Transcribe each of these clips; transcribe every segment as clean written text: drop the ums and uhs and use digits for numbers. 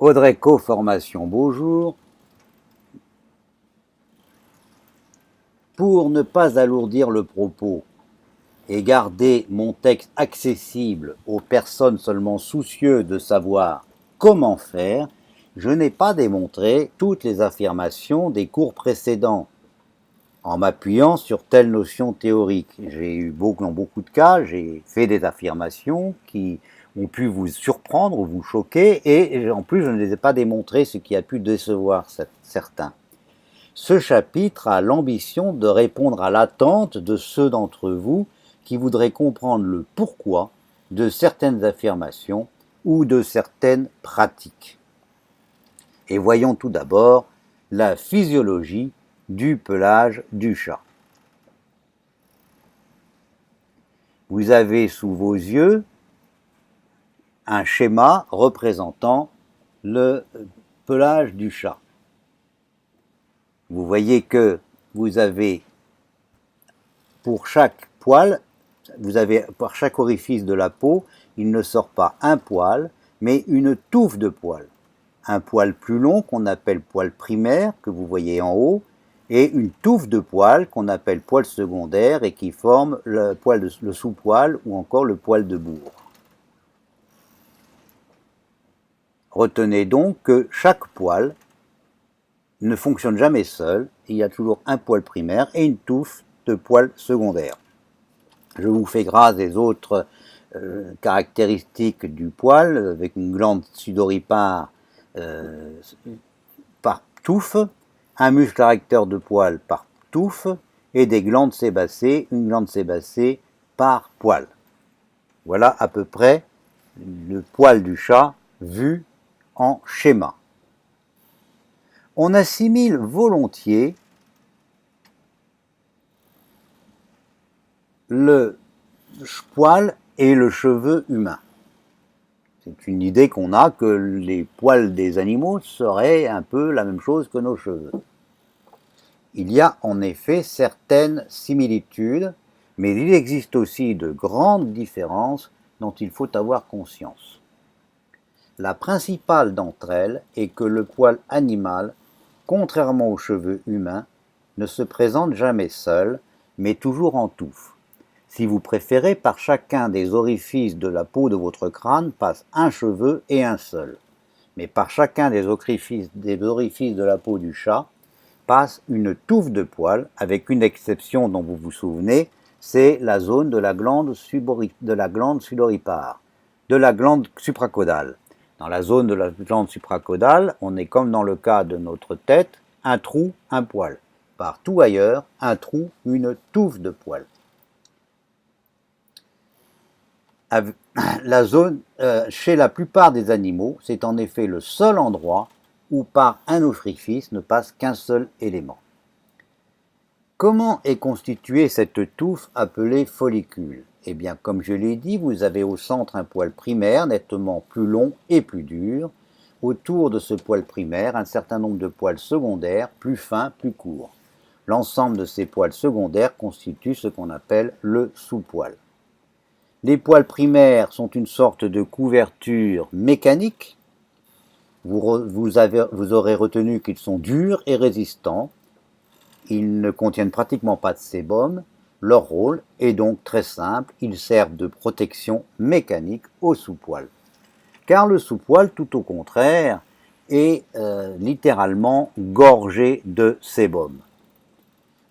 Audrey Co-Formation, bonjour. Pour ne pas alourdir le propos et garder mon texte accessible aux personnes seulement soucieuses de savoir comment faire, je n'ai pas démontré toutes les affirmations des cours précédents en m'appuyant sur telle notion théorique. J'ai eu dans beaucoup de cas, j'ai fait des affirmations qui ont pu vous surprendre ou vous choquer, et en plus je ne les ai pas démontrées, ce qui a pu décevoir certains. Ce chapitre a l'ambition de répondre à l'attente de ceux d'entre vous qui voudraient comprendre le pourquoi de certaines affirmations ou de certaines pratiques. Et voyons tout d'abord la physiologie du pelage du chat. Vous avez sous vos yeux un schéma représentant le pelage du chat. Vous voyez que vous avez pour chaque poil, par chaque orifice de la peau, il ne sort pas un poil, mais une touffe de poils. Un poil plus long qu'on appelle poil primaire, que vous voyez en haut, et une touffe de poils qu'on appelle poil secondaire et qui forme le sous-poil ou encore le poil de bourre. Retenez donc que chaque poil ne fonctionne jamais seul, il y a toujours un poil primaire et une touffe de poils secondaires. Je vous fais grâce des autres caractéristiques du poil, avec une glande sudoripare par touffe, un muscle arrecteur de poil par touffe et des glandes sébacées, une glande sébacée par poil. Voilà à peu près le poil du chat vu en schéma. On assimile volontiers le poil et le cheveu humain. C'est une idée qu'on a que les poils des animaux seraient un peu la même chose que nos cheveux. Il y a en effet certaines similitudes, mais il existe aussi de grandes différences dont il faut avoir conscience. La principale d'entre elles est que le poil animal, contrairement aux cheveux humains, ne se présente jamais seul, mais toujours en touffe. Si vous préférez, par chacun des orifices de la peau de votre crâne passe un cheveu et un seul. Mais par chacun des orifices de la peau du chat passe une touffe de poils, avec une exception dont vous vous souvenez, c'est la zone de la glande sudoripare, de la glande supracaudale. Dans la zone de la glande supracaudale, on est comme dans le cas de notre tête, un trou, un poil. Partout ailleurs, un trou, une touffe de poils. La zone, chez la plupart des animaux, c'est en effet le seul endroit où par un orifice ne passe qu'un seul élément. Comment est constituée cette touffe appelée follicule? Eh bien, comme je l'ai dit, vous avez au centre un poil primaire nettement plus long et plus dur. Autour de ce poil primaire, un certain nombre de poils secondaires, plus fins, plus courts. L'ensemble de ces poils secondaires constitue ce qu'on appelle le sous-poil. Les poils primaires sont une sorte de couverture mécanique. Vous aurez retenu qu'ils sont durs et résistants. Ils ne contiennent pratiquement pas de sébum. Leur rôle est donc très simple. Ils servent de protection mécanique au sous-poil. Car le sous-poil, tout au contraire, est littéralement gorgé de sébum,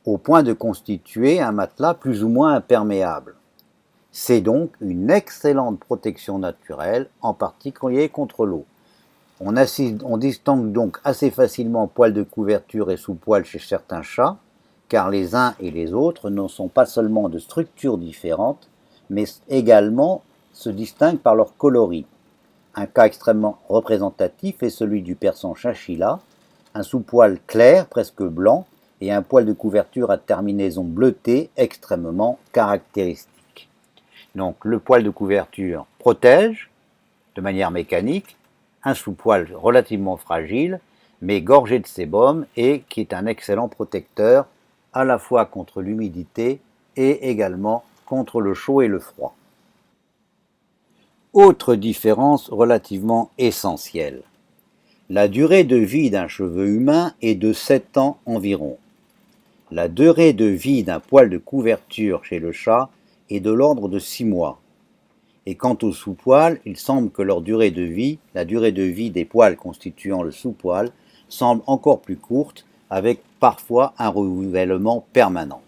au point de constituer un matelas plus ou moins imperméable. C'est donc une excellente protection naturelle, en particulier contre l'eau. On distingue donc assez facilement poil de couverture et sous-poil chez certains chats, car les uns et les autres ne sont pas seulement de structures différentes, mais également se distinguent par leur coloris. Un cas extrêmement représentatif est celui du persan chinchilla, un sous-poil clair, presque blanc, et un poil de couverture à terminaison bleutée extrêmement caractéristique. Donc le poil de couverture protège de manière mécanique, un sous-poil relativement fragile, mais gorgé de sébum et qui est un excellent protecteur à la fois contre l'humidité et également contre le chaud et le froid. Autre différence relativement essentielle. La durée de vie d'un cheveu humain est de 7 ans environ. La durée de vie d'un poil de couverture chez le chat est de l'ordre de 6 mois. Et quant aux sous-poils, il semble que leur durée de vie, la durée de vie des poils constituant le sous-poil, semble encore plus courte, avec parfois un renouvellement permanent.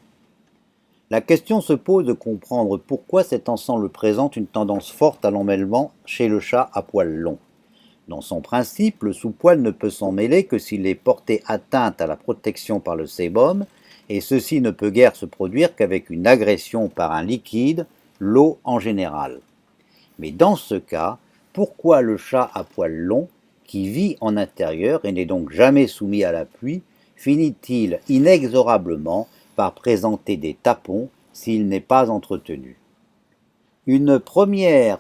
La question se pose de comprendre pourquoi cet ensemble présente une tendance forte à l'emmêlement chez le chat à poils longs. Dans son principe, le sous-poil ne peut s'en mêler que s'il est porté atteinte à la protection par le sébum, et ceci ne peut guère se produire qu'avec une agression par un liquide, l'eau en général. Mais dans ce cas, pourquoi le chat à poils longs, qui vit en intérieur et n'est donc jamais soumis à la pluie, finit-il inexorablement par présenter des tapons s'il n'est pas entretenu? Une première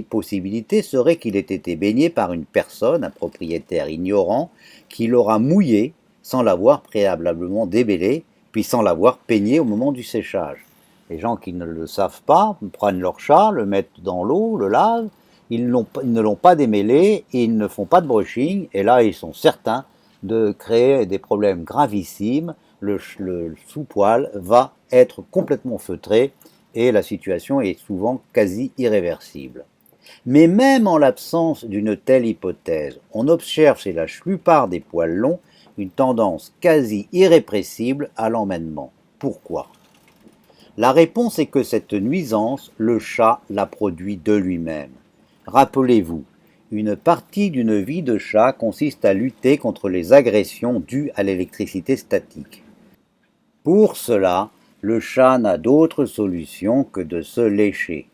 possibilité serait qu'il ait été baigné par une personne, un propriétaire ignorant, qui l'aura mouillé sans l'avoir préalablement débellé, puis sans l'avoir peigné au moment du séchage. Les gens qui ne le savent pas prennent leur chat, le mettent dans l'eau, le lavent, ils ne l'ont pas démêlé, ils ne font pas de brushing, et là ils sont certains de créer des problèmes gravissimes. Le sous-poil va être complètement feutré et la situation est souvent quasi irréversible. Mais même en l'absence d'une telle hypothèse, on observe chez la plupart des poils longs une tendance quasi irrépressible à l'emmêlement. Pourquoi? La réponse est que cette nuisance, le chat la produit de lui-même. Rappelez-vous, une partie d'une vie de chat consiste à lutter contre les agressions dues à l'électricité statique. Pour cela, le chat n'a d'autre solution que de se lécher.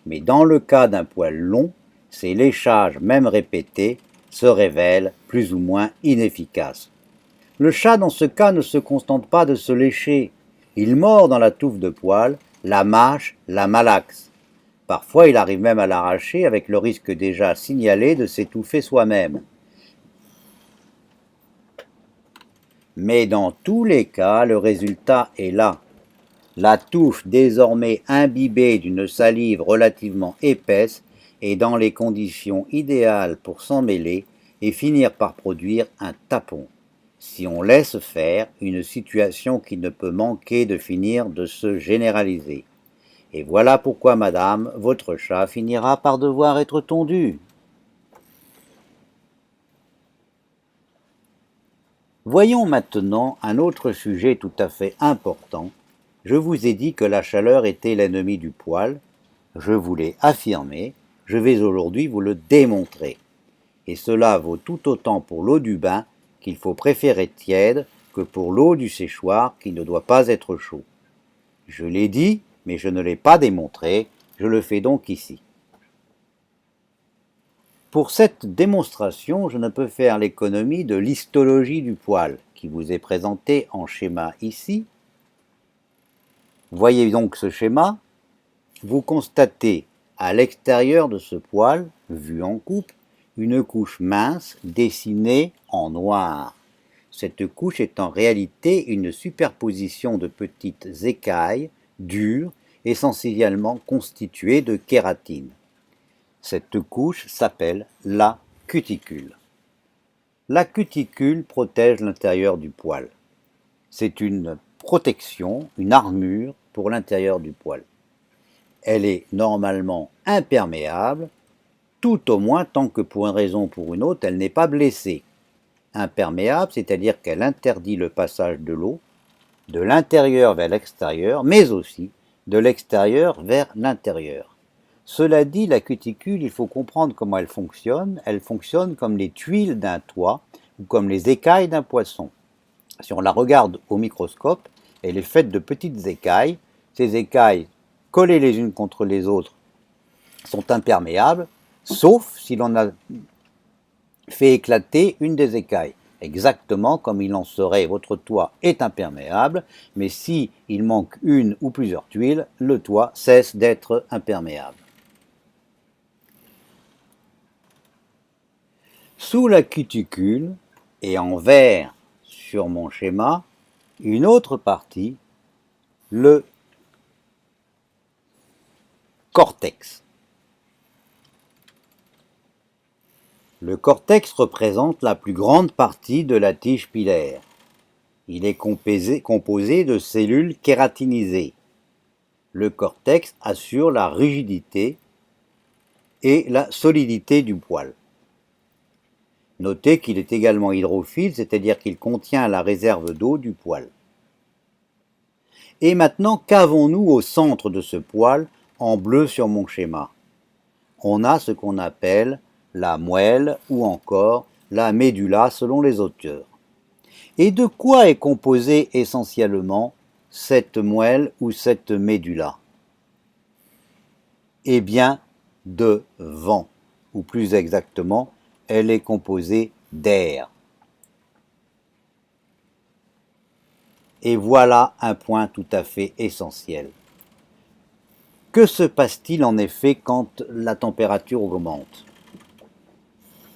Mais dans le cas d'un poil long, ces léchages, même répétés, se révèlent plus ou moins inefficaces. Le chat, dans ce cas, ne se contente pas de se lécher. Il mord dans la touffe de poil, la mâche, la malaxe. Parfois, il arrive même à l'arracher avec le risque déjà signalé de s'étouffer soi-même. Mais dans tous les cas, le résultat est là. La touffe, désormais imbibée d'une salive relativement épaisse, est dans les conditions idéales pour s'en mêler et finir par produire un tapon. Si on laisse faire, une situation qui ne peut manquer de finir de se généraliser. Et voilà pourquoi, madame, votre chat finira par devoir être tondu. Voyons maintenant un autre sujet tout à fait important. Je vous ai dit que la chaleur était l'ennemi du poil. Je vous l'ai affirmé. Je vais aujourd'hui vous le démontrer. Et cela vaut tout autant pour l'eau du bain, qu'il faut préférer tiède, que pour l'eau du séchoir, qui ne doit pas être chaud. Je l'ai dit, mais je ne l'ai pas démontré. Je le fais donc ici. Pour cette démonstration, je ne peux faire l'économie de l'histologie du poil, qui vous est présentée en schéma ici. Voyez donc ce schéma. Vous constatez à l'extérieur de ce poil, vu en coupe, une couche mince dessinée en noir. Cette couche est en réalité une superposition de petites écailles dures, essentiellement constituées de kératine. Cette couche s'appelle la cuticule. La cuticule protège l'intérieur du poil. C'est une protection, une armure pour l'intérieur du poil. Elle est normalement imperméable, tout au moins tant que pour une raison ou pour une autre, elle n'est pas blessée. Imperméable, c'est-à-dire qu'elle interdit le passage de l'eau de l'intérieur vers l'extérieur, mais aussi de l'extérieur vers l'intérieur. Cela dit, la cuticule, il faut comprendre comment elle fonctionne. Elle fonctionne comme les tuiles d'un toit ou comme les écailles d'un poisson. Si on la regarde au microscope, elle est faite de petites écailles. Ces écailles, collées les unes contre les autres, sont imperméables, sauf si l'on a fait éclater une des écailles. Exactement comme il en serait, votre toit est imperméable, mais si il manque une ou plusieurs tuiles, le toit cesse d'être imperméable. Sous la cuticule, et en vert sur mon schéma, une autre partie, le cortex. Le cortex représente la plus grande partie de la tige pilaire. Il est composé de cellules kératinisées. Le cortex assure la rigidité et la solidité du poil. Notez qu'il est également hydrophile, c'est-à-dire qu'il contient la réserve d'eau du poil. Et maintenant, qu'avons-nous au centre de ce poil en bleu sur mon schéma? On a ce qu'on appelle la moelle ou encore la médula selon les auteurs. Et de quoi est composée essentiellement cette moelle ou cette médula? Eh bien, de vent, ou plus exactement, elle est composée d'air. Et voilà un point tout à fait essentiel. Que se passe-t-il en effet quand la température augmente?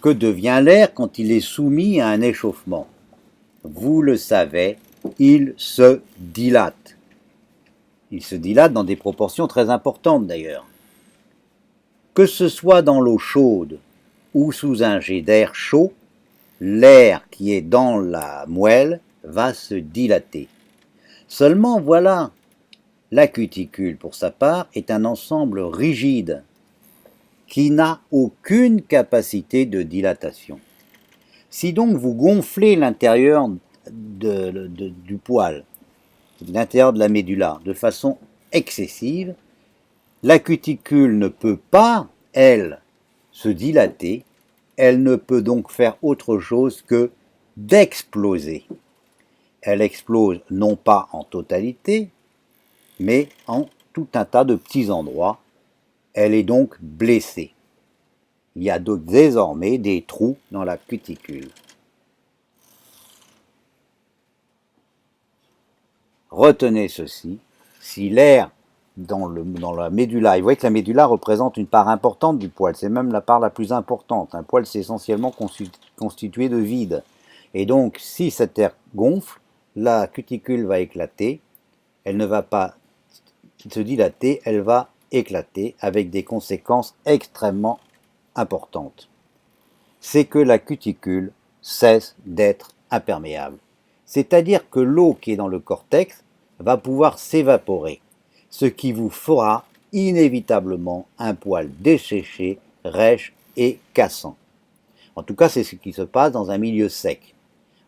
Que devient l'air quand il est soumis à un échauffement? Vous le savez, il se dilate. Il se dilate dans des proportions très importantes d'ailleurs. Que ce soit dans l'eau chaude ou sous un jet d'air chaud, l'air qui est dans la moelle va se dilater. Seulement voilà, la cuticule pour sa part est un ensemble rigide qui n'a aucune capacité de dilatation. Si donc vous gonflez l'intérieur du poil, l'intérieur de la médula, de façon excessive, la cuticule ne peut pas, elle, se dilater, elle ne peut donc faire autre chose que d'exploser. Elle explose non pas en totalité, mais en tout un tas de petits endroits. Elle est donc blessée. Il y a donc désormais des trous dans la cuticule. Retenez ceci, si l'air dans la médula, et vous voyez que la médula représente une part importante du poil, c'est même la part la plus importante. Un poil, c'est essentiellement constitué de vide. Et donc, si cet air gonfle, la cuticule va éclater, elle ne va pas se dilater, elle va éclater avec des conséquences extrêmement importantes. C'est que la cuticule cesse d'être imperméable. C'est-à-dire que l'eau qui est dans le cortex va pouvoir s'évaporer, ce qui vous fera inévitablement un poil desséché, rêche et cassant. En tout cas, c'est ce qui se passe dans un milieu sec.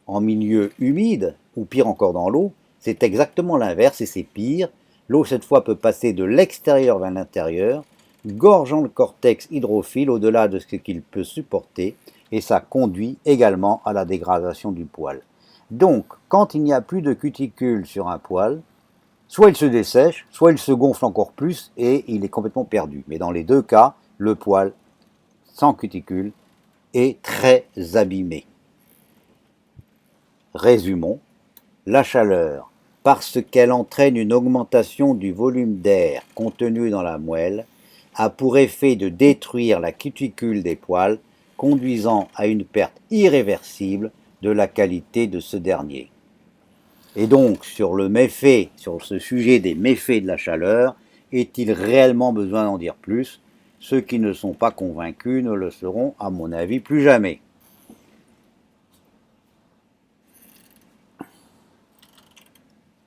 En milieu humide, ou pire encore dans l'eau, c'est exactement l'inverse et c'est pire. L'eau, cette fois, peut passer de l'extérieur vers l'intérieur, gorgeant le cortex hydrophile au-delà de ce qu'il peut supporter, et ça conduit également à la dégradation du poil. Donc, quand il n'y a plus de cuticule sur un poil, soit il se dessèche, soit il se gonfle encore plus et il est complètement perdu. Mais dans les deux cas, le poil sans cuticule est très abîmé. Résumons, la chaleur, parce qu'elle entraîne une augmentation du volume d'air contenu dans la moelle, a pour effet de détruire la cuticule des poils, conduisant à une perte irréversible de la qualité de ce dernier. Et donc, sur ce sujet des méfaits de la chaleur, est-il réellement besoin d'en dire plus? Ceux qui ne sont pas convaincus ne le seront, à mon avis, plus jamais.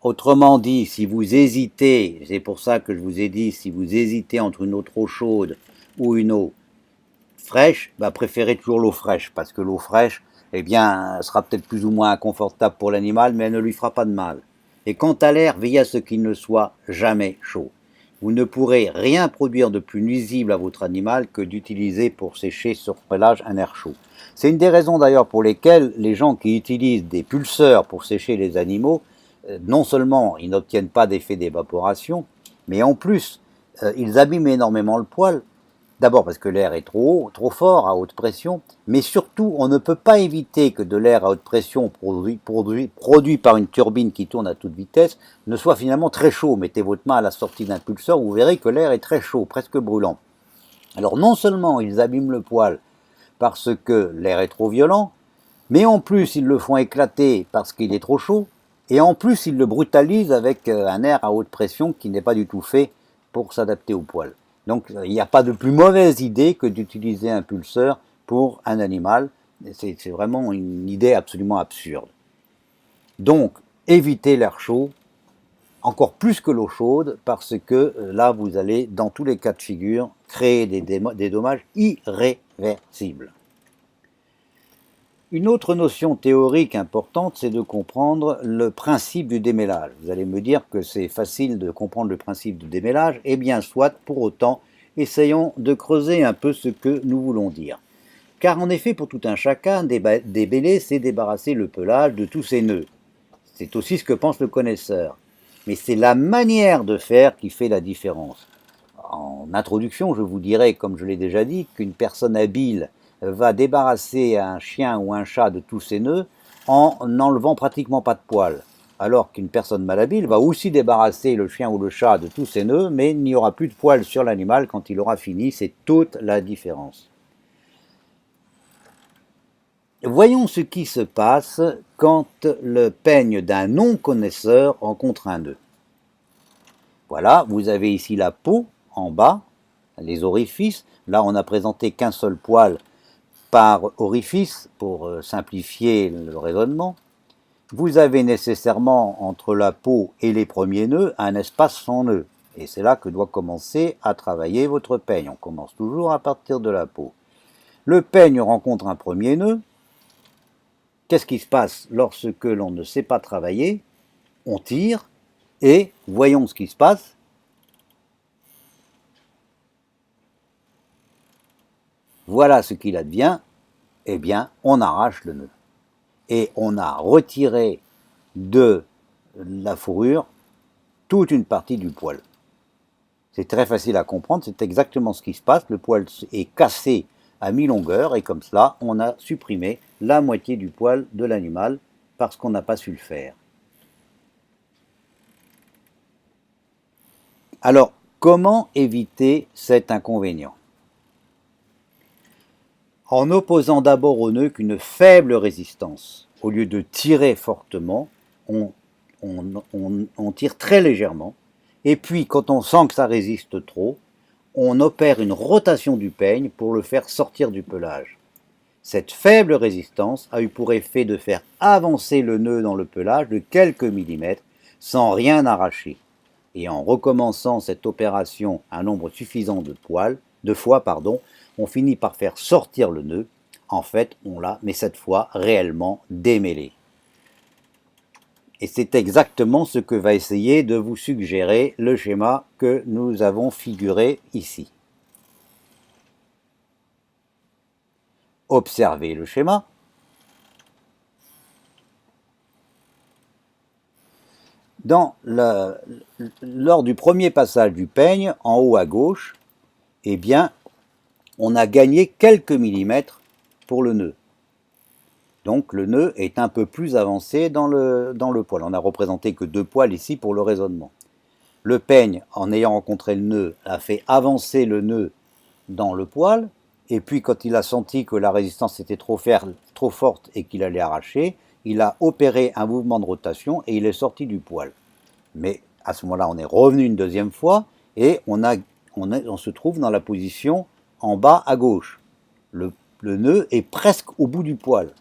Autrement dit, si vous hésitez, c'est pour ça que je vous ai dit, si vous hésitez entre une eau trop chaude ou une eau fraîche, préférez toujours l'eau fraîche, parce que l'eau fraîche, eh bien, sera peut-être plus ou moins inconfortable pour l'animal, mais elle ne lui fera pas de mal. Et quant à l'air, veillez à ce qu'il ne soit jamais chaud. Vous ne pourrez rien produire de plus nuisible à votre animal que d'utiliser pour sécher sur pelage un air chaud. C'est une des raisons d'ailleurs pour lesquelles les gens qui utilisent des pulseurs pour sécher les animaux, non seulement ils n'obtiennent pas d'effet d'évaporation, mais en plus, ils abîment énormément le poil. D'abord parce que l'air est trop haut, trop fort, à haute pression, mais surtout on ne peut pas éviter que de l'air à haute pression produit par une turbine qui tourne à toute vitesse ne soit finalement très chaud. Mettez votre main à la sortie d'un pulseur, vous verrez que l'air est très chaud, presque brûlant. Alors non seulement ils abîment le poil parce que l'air est trop violent, mais en plus ils le font éclater parce qu'il est trop chaud, et en plus ils le brutalisent avec un air à haute pression qui n'est pas du tout fait pour s'adapter au poil. Donc il n'y a pas de plus mauvaise idée que d'utiliser un pulseur pour un animal. C'est vraiment une idée absolument absurde. Donc, évitez l'air chaud, encore plus que l'eau chaude, parce que là, vous allez, dans tous les cas de figure, créer des dommages irréversibles. Une autre notion théorique importante, c'est de comprendre le principe du démêlage. Vous allez me dire que c'est facile de comprendre le principe du démêlage. Eh bien, soit, pour autant, essayons de creuser un peu ce que nous voulons dire. Car en effet, pour tout un chacun, démêler, c'est débarrasser le pelage de tous ses nœuds. C'est aussi ce que pense le connaisseur. Mais c'est la manière de faire qui fait la différence. En introduction, je vous dirais, comme je l'ai déjà dit, qu'une personne habile va débarrasser un chien ou un chat de tous ses nœuds en n'enlevant pratiquement pas de poils. Alors qu'une personne malhabile va aussi débarrasser le chien ou le chat de tous ses nœuds, mais il n'y aura plus de poils sur l'animal quand il aura fini. C'est toute la différence. Voyons ce qui se passe quand le peigne d'un non-connaisseur rencontre un nœud. Voilà, vous avez ici la peau en bas, les orifices. Là, on n'a présenté qu'un seul poil par orifice pour simplifier le raisonnement. Vous avez nécessairement entre la peau et les premiers nœuds un espace sans nœud. Et c'est là que doit commencer à travailler votre peigne. On commence toujours à partir de la peau. Le peigne rencontre un premier nœud. Qu'est-ce qui se passe lorsque l'on ne sait pas travailler? On tire et voyons ce qui se passe. Voilà ce qu'il advient. Eh bien, on arrache le nœud. Et on a retiré de la fourrure toute une partie du poil. C'est très facile à comprendre, c'est exactement ce qui se passe. Le poil est cassé à mi-longueur et comme cela, on a supprimé la moitié du poil de l'animal parce qu'on n'a pas su le faire. Alors, comment éviter cet inconvénient? En opposant d'abord au nœud qu'une faible résistance. Au lieu de tirer fortement, on tire très légèrement. Et puis, quand on sent que ça résiste trop, on opère une rotation du peigne pour le faire sortir du pelage. Cette faible résistance a eu pour effet de faire avancer le nœud dans le pelage de quelques millimètres sans rien arracher. Et en recommençant cette opération un nombre suffisant de fois, on finit par faire sortir le nœud. En fait, on l'a, mais cette fois, réellement démêlé. Et c'est exactement ce que va essayer de vous suggérer le schéma que nous avons figuré ici. Observez le schéma. Lors du premier passage du peigne, en haut à gauche, eh bien, on a gagné quelques millimètres pour le nœud. Donc le nœud est un peu plus avancé dans le poil. On n'a représenté que 2 poils ici pour le raisonnement. Le peigne, en ayant rencontré le nœud, a fait avancer le nœud dans le poil. Et puis quand il a senti que la résistance était trop forte et qu'il allait arracher, il a opéré un mouvement de rotation et il est sorti du poil. Mais à ce moment-là, on est revenu une deuxième fois et on se trouve dans la position en bas à gauche. Le nœud est presque au bout du poil.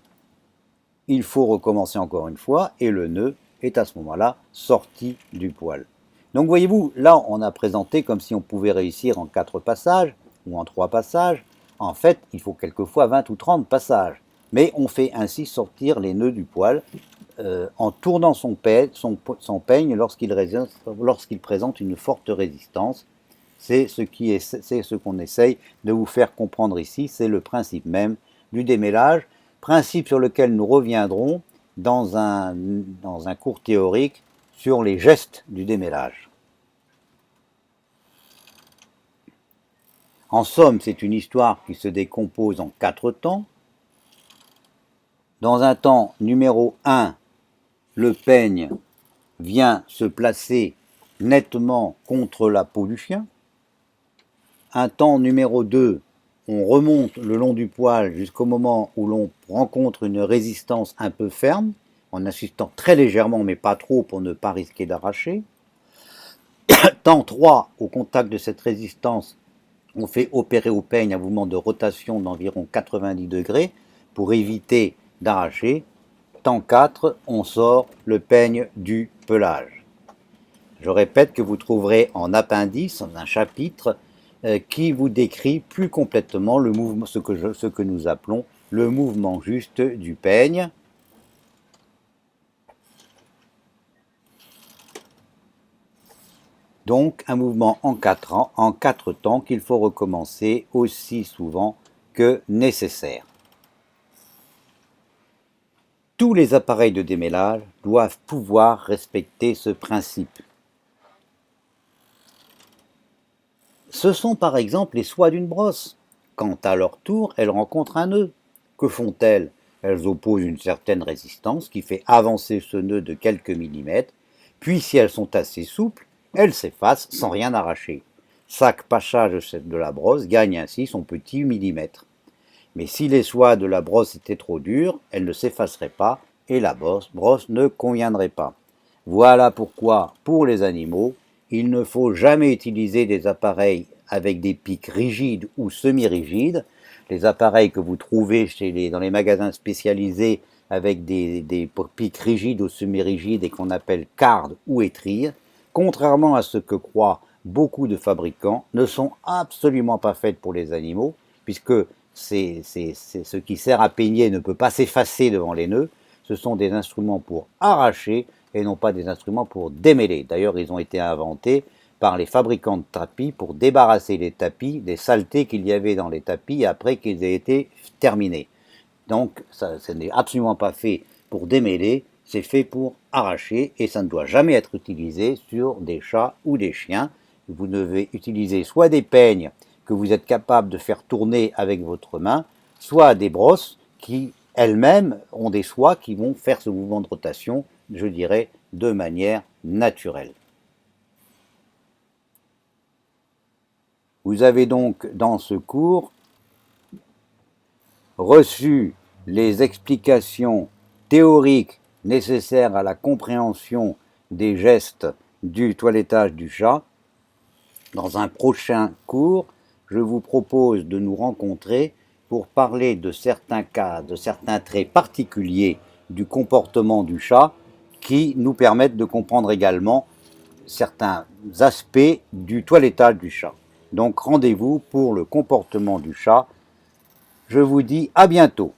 Il faut recommencer encore une fois et le nœud est à ce moment-là sorti du poil. Donc voyez-vous, là on a présenté comme si on pouvait réussir en 4 passages ou en 3 passages. En fait, il faut quelquefois 20 ou 30 passages. Mais on fait ainsi sortir les nœuds du poil en tournant son peigne lorsqu'il présente une forte résistance. C'est ce qu'on essaye de vous faire comprendre ici, c'est le principe même du démêlage, principe sur lequel nous reviendrons dans un cours théorique sur les gestes du démêlage. En somme, c'est une histoire qui se décompose en 4 temps. Dans un temps numéro 1, le peigne vient se placer nettement contre la peau du chien. Un temps numéro 2, on remonte le long du poil jusqu'au moment où l'on rencontre une résistance un peu ferme, en insistant très légèrement mais pas trop pour ne pas risquer d'arracher. Temps 3, au contact de cette résistance, On fait opérer au peigne un mouvement de rotation d'environ 90 degrés pour éviter d'arracher. Temps 4, on sort le peigne du pelage. Je répète que vous trouverez en appendice un chapitre qui vous décrit plus complètement le mouvement, ce que nous appelons le mouvement juste du peigne. Donc un mouvement en 4 temps qu'il faut recommencer aussi souvent que nécessaire. Tous les appareils de démêlage doivent pouvoir respecter ce principe. Ce sont par exemple les soies d'une brosse. Quand à leur tour, elles rencontrent un nœud. Que font-elles? Elles opposent une certaine résistance qui fait avancer ce nœud de quelques millimètres, puis si elles sont assez souples, elles s'effacent sans rien arracher. Chaque passage de la brosse gagne ainsi son petit millimètre. Mais si les soies de la brosse étaient trop dures, elles ne s'effaceraient pas et la brosse ne conviendrait pas. Voilà pourquoi, pour les animaux, il ne faut jamais utiliser des appareils avec des pics rigides ou semi-rigides. Les appareils que vous trouvez dans les magasins spécialisés avec des pics rigides ou semi-rigides et qu'on appelle cardes ou étrilles, contrairement à ce que croient beaucoup de fabricants, ne sont absolument pas faites pour les animaux, puisque ce qui sert à peigner ne peut pas s'effacer devant les nœuds. Ce sont des instruments pour arracher et non pas des instruments pour démêler. D'ailleurs, ils ont été inventés par les fabricants de tapis pour débarrasser les tapis des saletés qu'il y avait dans les tapis après qu'ils aient été terminés. Donc, ce n'est absolument pas fait pour démêler, c'est fait pour arracher et ça ne doit jamais être utilisé sur des chats ou des chiens. Vous devez utiliser soit des peignes que vous êtes capable de faire tourner avec votre main, soit des brosses qui elles-mêmes ont des soies qui vont faire ce mouvement de rotation, je dirais, de manière naturelle. Vous avez donc dans ce cours reçu les explications théoriques nécessaires à la compréhension des gestes du toilettage du chat. Dans un prochain cours, je vous propose de nous rencontrer pour parler de certains cas, de certains traits particuliers du comportement du chat qui nous permettent de comprendre également certains aspects du toilettage du chat. Donc rendez-vous pour le comportement du chat. Je vous dis à bientôt.